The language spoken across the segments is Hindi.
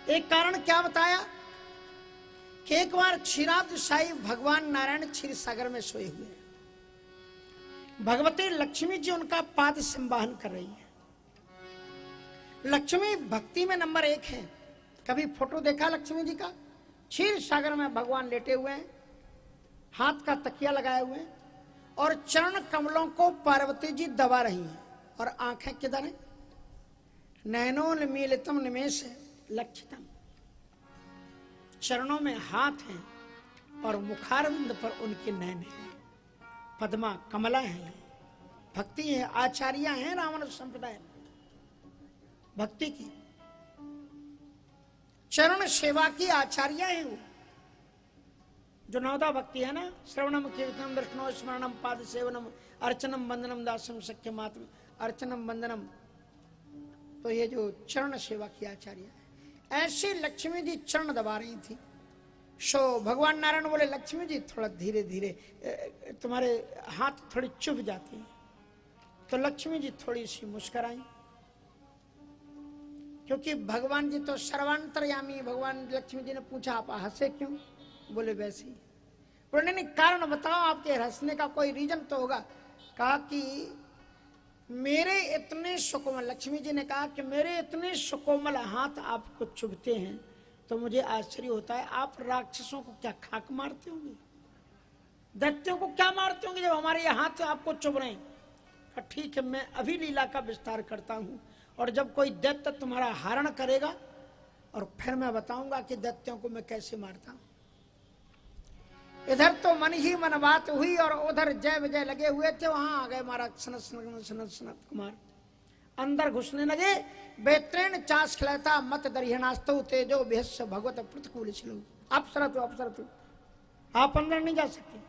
एक कारण क्या बताया कि एक बार क्षीराब्दशाही भगवान नारायण क्षीर सागर में सोए हुए हैं। भगवती लक्ष्मी जी उनका पाद संवाहन कर रही है। लक्ष्मी भक्ति में नंबर 1 है। कभी फोटो देखा लक्ष्मी जी का? क्षीर सागर में भगवान लेटे हुए हैं, हाथ का तकिया लगाए हुए हैं और चरण कमलों को पार्वती जी दबा रही हैं। और आंखें किधर हैं? नैनोन्मीलितम निमेष लक्षितम। चरणों में हाथ हैं और मुखारविंद पर उनके नैन हैं, पद्मा कमला है। भक्ति है, आचार्य हैं रावण संप्रदाय भक्ति की, चरण सेवा की आचार्य है वो। जो नवदा भक्ति है ना, श्रवणम कीर्तनम दर्शनो स्मरणम पाद सेवनम अर्चनम वंदनम दासम सख्य मातम अर्चनम वंदनम, तो ये जो चरण सेवा की आचार्य है, ऐसे लक्ष्मी जी चरण दबा रही थी। सो भगवान नारायण बोले लक्ष्मी जी थोड़ा धीरे धीरे, तुम्हारे हाथ थोड़ी चुभ जाते हैं। तो लक्ष्मी जी थोड़ी सी मुस्कुराई, क्योंकि भगवान जी तो सर्वांतर्यामी। भगवान लक्ष्मी जी ने पूछा आप हंसे क्यों? बोले वैसे ही। बोले नहीं, कारण बताओ, आपके हंसने का कोई रीजन तो होगा। कहा कि मेरे इतने सुकोमल, लक्ष्मी जी ने कहा कि मेरे इतने सुकोमल हाथ आपको चुभते हैं तो मुझे आश्चर्य होता है, आप राक्षसों को क्या खाक मारते होंगे? दैत्यों को क्या मारते होंगे जब हमारे ये हाथ आपको चुभ रहे हैं? ठीक है, मैं अभी लीला का विस्तार करता हूं और जब कोई दैत्य तुम्हारा हरण करेगा और फिर मैं बताऊंगा कि दैत्यों को मैं कैसे मारता हूं। इधर तो मन ही मन बात हुई और उधर जय विजय लगे हुए थे। वहां आ गए महाराज सनत सनत सनत सनत कुमार, अंदर घुसने लगे। बेत्रेण चास खिलाता मत दरिहनास्तु तेजो बेहस भगवत प्रतिकूल छिलो। अपसरत आप अंदर नहीं जा सकते।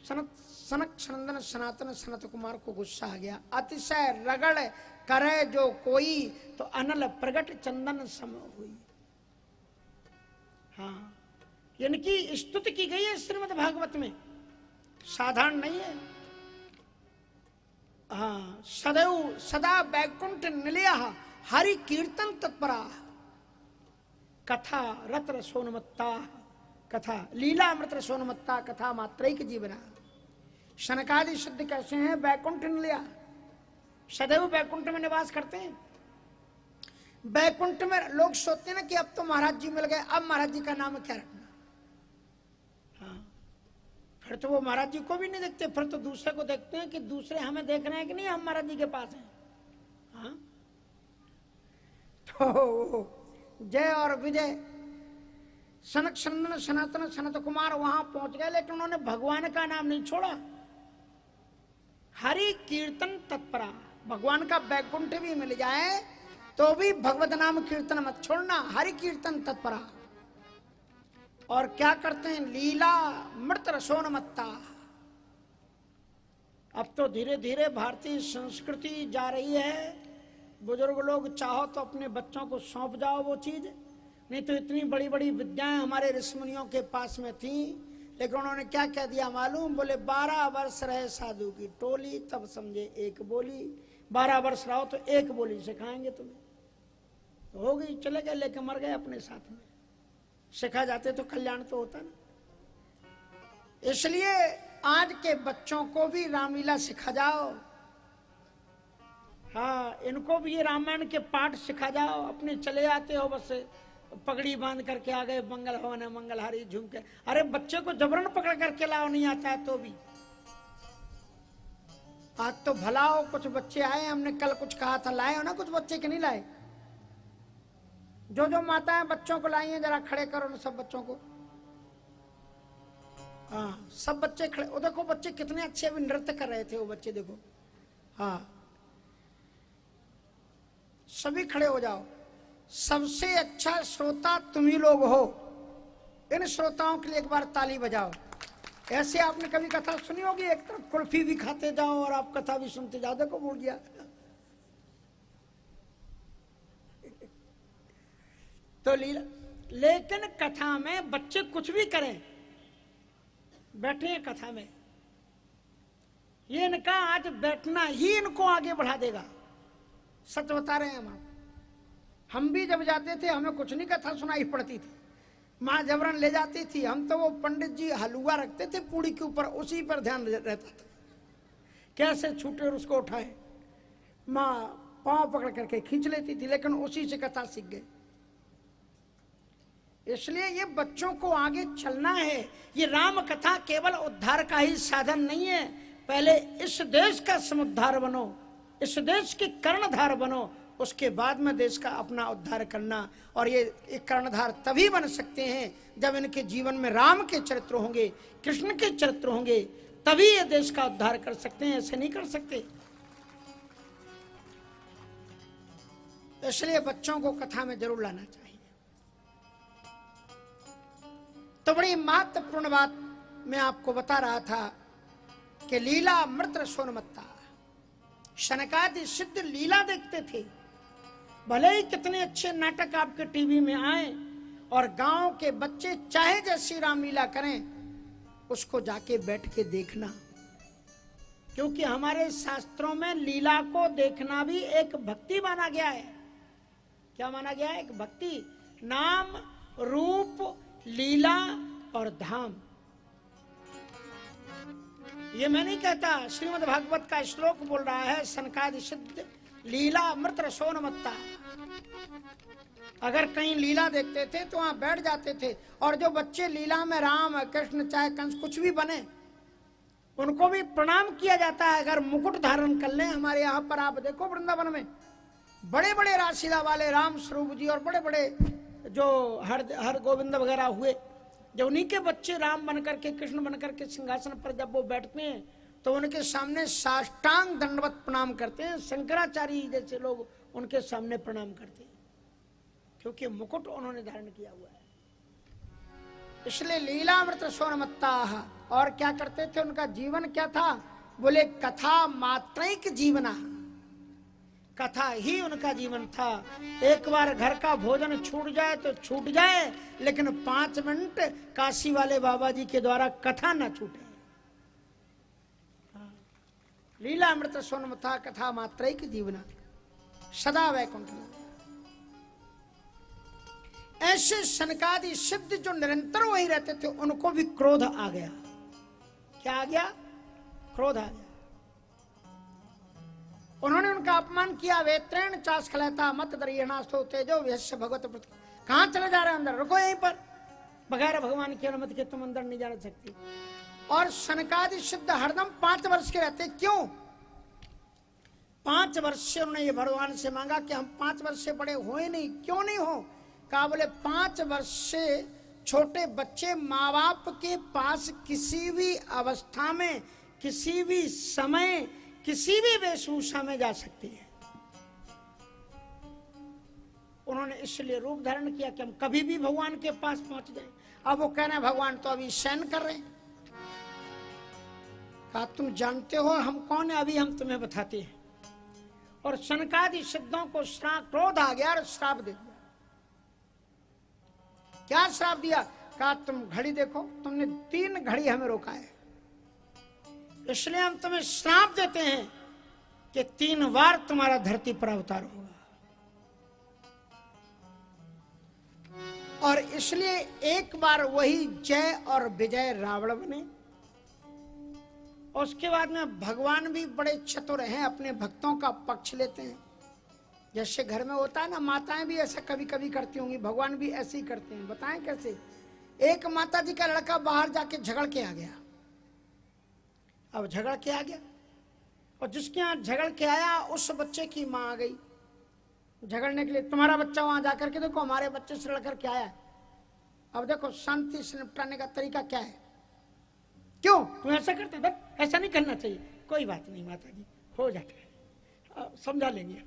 सनक सनंदन सनातन सनत कुमार को गुस्सा आ गया। अतिशय रगड़ करे जो कोई तो अनल प्रगट चंदन सम हुई। हाँ, इनकी स्तुति की गई है श्रीमद् भागवत में, साधारण नहीं है। हाँ, सदैव सदा बैकुंठ निलया हरि कीर्तन तत्परा कथा रत्र सोनमत्ता कथा लीला अमृत सोनमत्ता कथा मात्रैक जीवना। शनकादि शब्द कैसे हैं? बैकुंठ निलया, सदैव बैकुंठ में निवास करते हैं। बैकुंठ में लोग सोचते हैं ना कि अब तो महाराज जी मिल गए, अब महाराज जी का नाम क्या रखना। हाँ, फिर तो वो महाराज जी को भी नहीं देखते, फिर तो दूसरे को देखते हैं कि दूसरे हमें देख रहे हैं कि नहीं, हम महाराज जी के पास हैं। हाँ, तो जय और विजय सनक सनंदन सनातन सनत कुमार वहां पहुंच गए, लेकिन उन्होंने भगवान का नाम नहीं छोड़ा। हरि कीर्तन तत्परा, भगवान का बैकुंठ भी मिल जाए तो भी भगवत नाम कीर्तन मत छोड़ना, हरि कीर्तन तत्परा। और क्या करते हैं? लीला मृत रसोन्मत्ता। अब तो धीरे धीरे भारतीय संस्कृति जा रही है। बुजुर्ग लोग चाहो तो अपने बच्चों को सौंप जाओ वो चीज, नहीं तो इतनी बड़ी बड़ी विद्याएं हमारे ऋषि मुनियों के पास में थी, लेकिन उन्होंने क्या कह दिया मालूम? बोले 12 वर्ष रहे साधु की टोली तब समझे एक बोली। 12 वर्ष रहो तो एक बोली सिखाएंगे तुम्हें। तो हो गई, चले गए, लेके मर गए अपने साथ में। सिखा जाते तो कल्याण तो होता ना। इसलिए आज के बच्चों को भी रामलीला सिखा जाओ। हाँ, इनको भी ये रामायण के पाठ सिखा जाओ। अपने चले आते हो बस पगड़ी बांध करके आ गए, मंगल भवन है मंगलहारी झूम के। अरे बच्चे को जबरन पकड़ करके लाओ, नहीं आता है तो भी। आज तो भला हो कुछ बच्चे आए, हमने कल कुछ कहा था, लाए हो ना कुछ बच्चे के नहीं लाए? जो जो माताएं बच्चों को लाई हैं जरा खड़े करो ना सब बच्चों को। हाँ, सब बच्चे खड़े। वो देखो बच्चे कितने अच्छे अभी नृत्य कर रहे थे वो बच्चे, देखो। हाँ, सभी खड़े हो जाओ। सबसे अच्छा श्रोता तुम ही लोग हो। इन श्रोताओं के लिए एक बार ताली बजाओ। ऐसे आपने कभी कथा सुनी होगी, एक तरफ कुल्फी भी खाते जाओ और आप कथा भी सुनते जाओ। देखो बोल गया। तो लीला, लेकिन कथा में बच्चे कुछ भी करें, बैठे हैं कथा में, ये इनका आज बैठना ही इनको आगे बढ़ा देगा। सच बता रहे हैं हम। हम भी जब जाते थे हमें कुछ नहीं कथा सुनाई पड़ती थी, माँ जबरन ले जाती थी। हम तो वो पंडित जी हलवा रखते थे पूड़ी के ऊपर, उसी पर ध्यान रहता था, कैसे छूटे और उसको उठाए। माँ पांव पकड़ करके खींच लेती थी, लेकिन उसी से कथा सीख गए। इसलिए ये बच्चों को आगे चलना है। ये राम कथा केवल उद्धार का ही साधन नहीं है। पहले इस देश का समुद्धार बनो, इस देश के कर्णधार बनो, उसके बाद में देश का अपना उद्धार करना। और ये एक कर्णधार तभी बन सकते हैं जब इनके जीवन में राम के चरित्र होंगे, कृष्ण के चरित्र होंगे, तभी ये देश का उद्धार कर सकते हैं, ऐसे नहीं कर सकते। इसलिए बच्चों को कथा में जरूर लाना चाहिए। तो बड़ी महत्वपूर्ण बात मैं आपको बता रहा था कि लीला अमृत रसोन्मत्ता। शनकादि सिद्ध लीला देखते थे। भले ही कितने अच्छे नाटक आपके टीवी में आए और गांव के बच्चे चाहे जैसी रामलीला करें, उसको जाके बैठ के देखना, क्योंकि हमारे शास्त्रों में लीला को देखना भी एक भक्ति माना गया है। क्या माना गया है? एक भक्ति। नाम, रूप, लीला और धाम। ये मैं नहीं कहता, श्रीमद् भागवत का श्लोक बोल रहा है, सनकादि सिद्ध लीला अमृत रसोन्मत्ता। अगर कहीं लीला देखते थे तो वहां बैठ जाते थे। और जो बच्चे लीला में राम कृष्ण चाहे कंस कुछ भी बने, उनको भी प्रणाम किया जाता है अगर मुकुट धारण कर ले। हमारे यहाँ पर आप देखो वृंदावन में बड़े बड़े राशिदा वाले राम स्वरूप जी और बड़े बड़े जो हर गोविंद वगैरह हुए, जब उन्हीं के बच्चे राम बनकर के कृष्ण बनकर के सिंहासन पर जब वो बैठते हैं तो उनके सामने साष्टांग दंडवत प्रणाम करते हैं। शंकराचार्य जैसे लोग उनके सामने प्रणाम करते हैं, क्योंकि मुकुट उन्होंने धारण किया हुआ है। इसलिए लीलामृत रसोन्मत्ता। और क्या करते थे? उनका जीवन क्या था? बोले कथा मात्रैक जीवना। कथा ही उनका जीवन था। एक बार घर का भोजन छूट जाए तो छूट जाए, लेकिन 5 मिनट काशी वाले बाबा जी के द्वारा कथा ना छूटे। लीला अमृत सोन्मथा कथा मात्रैक जीवना सदा वैकुंठ। ऐसे सनकादि सिद्ध जो निरंतर वही रहते थे, उनको भी क्रोध आ गया। क्या आ गया? क्रोध आ गया। उन्होंने उनका अपमान किया। वेत्रेण चास्खलता मत दरियणास्थो तेजो व्यस्य भगवत प्रति। कहां चले जा रहे हैं? अंदर रुको, यहीं पर। बगैर भगवान की अनुमति के तुम अंदर नहीं जाने सकती। और सनकादि सिद्ध हरदम 5 वर्ष के रहते। क्यों? 5 वर्ष से उन्होंने ये भगवान से मांगा कि हम 5 वर्ष से बड़े हुए नहीं। क्यों नहीं हो? कहा बोले 5 वर्ष से छोटे बच्चे माँ बाप के पास किसी भी अवस्था में, किसी भी समय, किसी भी वेशभूषा में जा सकते हैं। उन्होंने इसलिए रूप धारण किया कि हम कभी भी भगवान के पास पहुंच जाए। अब वो कह रहे हैं भगवान तो अभी शयन कर रहे हैं। कहा तुम जानते हो हम कौन है? अभी हम तुम्हें बताते हैं। और सनकादि सिद्धों को क्रोध आ गया और श्राप दे दिया। क्या श्राप दिया? कहा तुम घड़ी देखो, तुमने 3 घड़ी हमें रोका है, इसलिए हम तुम्हें श्राप देते हैं कि 3 बार तुम्हारा धरती पर अवतार होगा। और इसलिए एक बार वही जय और विजय रावण बने। और उसके बाद में भगवान भी बड़े चतुर हैं, अपने भक्तों का पक्ष लेते हैं। जैसे घर में होता है ना, माताएं भी ऐसा कभी कभी करती होंगी, भगवान भी ऐसे ही करते हैं। बताएं कैसे? एक माता जी का लड़का बाहर जाके झगड़ के आ गया। अब झगड़ के आ गया और जिसके यहाँ झगड़ के आया उस बच्चे की माँ आ गई झगड़ने के लिए। तुम्हारा बच्चा वहां जाकर के देखो हमारे बच्चे से लड़ करके आया है। अब देखो शांति से निपटाने का तरीका क्या है। क्यों तुम ऐसा करते? ऐसा नहीं करना चाहिए। कोई बात नहीं माता जी, हो जाता है, समझा लेंगे।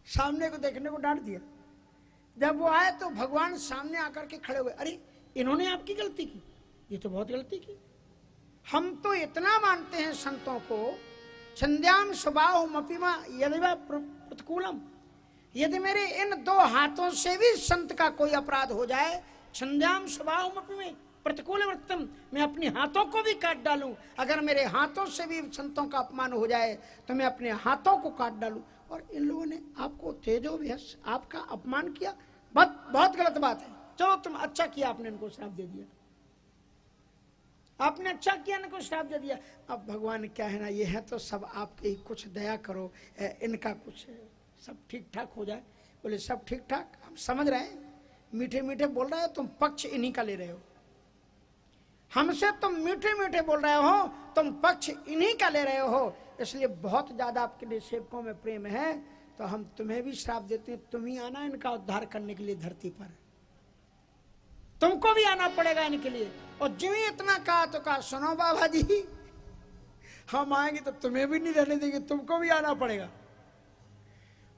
सामने को देखने को डांट दिया। जब वो आए तो भगवान सामने आकर के खड़े हुए। अरे इन्होंने आपकी गलती की, ये तो बहुत गलती की। हम तो इतना मानते हैं संतों को, छंद्याम स्वभाव मपिमा यदिवा प्रतिकूलम। यदि मेरे इन 2 हाथों से भी संत का कोई अपराध हो जाए, छंद्याम स्वभाव मपिमे प्रतिकूल वृत्तम, मैं अपने हाथों को भी काट डालूं। अगर मेरे हाथों से भी संतों का अपमान हो जाए तो मैं अपने हाथों को काट डालूं। और इन लोगों ने आपको तेजो विहस आपका अपमान किया, बहुत बहुत गलत बात है। चलो तुम अच्छा किया, आपने इनको श्राप दे दिया, आपने अच्छा किया, इनको श्राप दे दिया। अब भगवान क्या है ना, ये है तो सब आपके ही, कुछ दया करो, इनका कुछ सब ठीक ठाक हो जाए। बोले सब ठीक ठाक, हम समझ रहे हैं, मीठे मीठे बोल रहे हो, तुम पक्ष इन्हीं का ले रहे हो, हमसे तुम मीठे मीठे बोल रहे हो, तुम पक्ष इन्हीं का ले रहे हो, इसलिए बहुत ज्यादा आपके लिए सेवकों में प्रेम है, तो हम तुम्हें भी श्राप देते हैं, तुम ही आना इनका उद्धार करने के लिए धरती पर, तुमको भी आना पड़ेगा इनके लिए। और जिन इतना कहा तो कहा, सुनो बाबा जी, हम आएंगे तो तुम्हें भी नहीं रहने देंगे, तुमको भी आना पड़ेगा।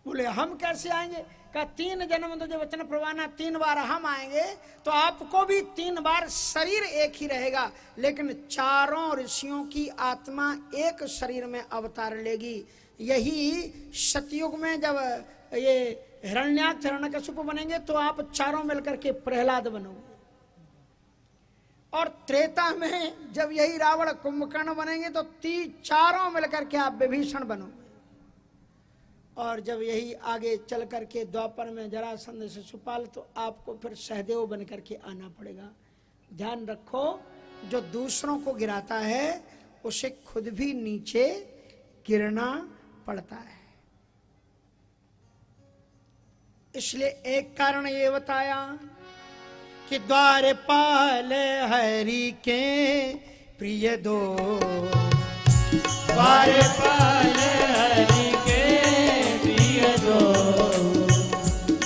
बोले हम कैसे आएंगे? का 3 जन्म तुझे वचन प्रवाना, 3 बार हम आएंगे तो आपको भी 3 बार शरीर एक ही रहेगा, लेकिन चारों ऋषियों की आत्मा एक शरीर में अवतार लेगी। यही सतयुग में जब ये हिरण्याक्ष हिरण्यकशिप बनेंगे तो आप चारों मिलकर के प्रहलाद बनोगे, और त्रेता में जब यही रावण कुंभकर्ण बनेंगे तो चारों मिलकर के आप विभीषण बनोगे, और जब यही आगे चल करके द्वापर में जरासंध शिशुपाल, तो आपको फिर सहदेव बन करके आना पड़ेगा। ध्यान रखो, जो दूसरों को गिराता है उसे खुद भी नीचे गिरना पड़ता है। इसलिए एक कारण ये बताया कि द्वारपाल हरि के प्रिय दो, द्वारपाल हरि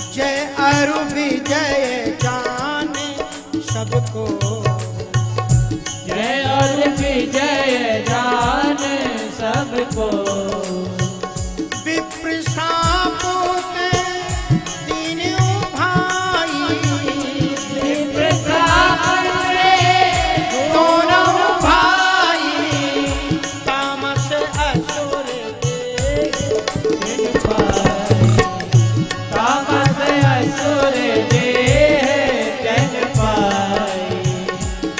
जय अरु विजय जाने सबको, जय अरु विजय जाने सबको, विप्र शापूत तीनों भाई, विप्र शापूत दोनों भाई, तामस असुर देह पाई, तामस असुर देह जन पाई,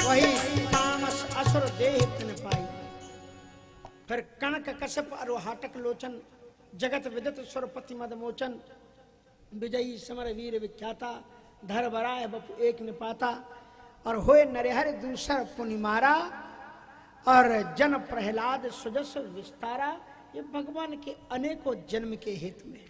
वही तामस असुर देह तन पाई। फिर कनक कश्यप अरोहाटक लोचन, जगत विदित सुरपति मद मोचन, विजयी समर वीर विख्याता, धर बराय बपु एक निपाता, और होए नरहर दूसर पुनिमारा, और जन प्रहलाद सुजस विस्तारा। ये भगवान के अनेकों जन्म के हित में।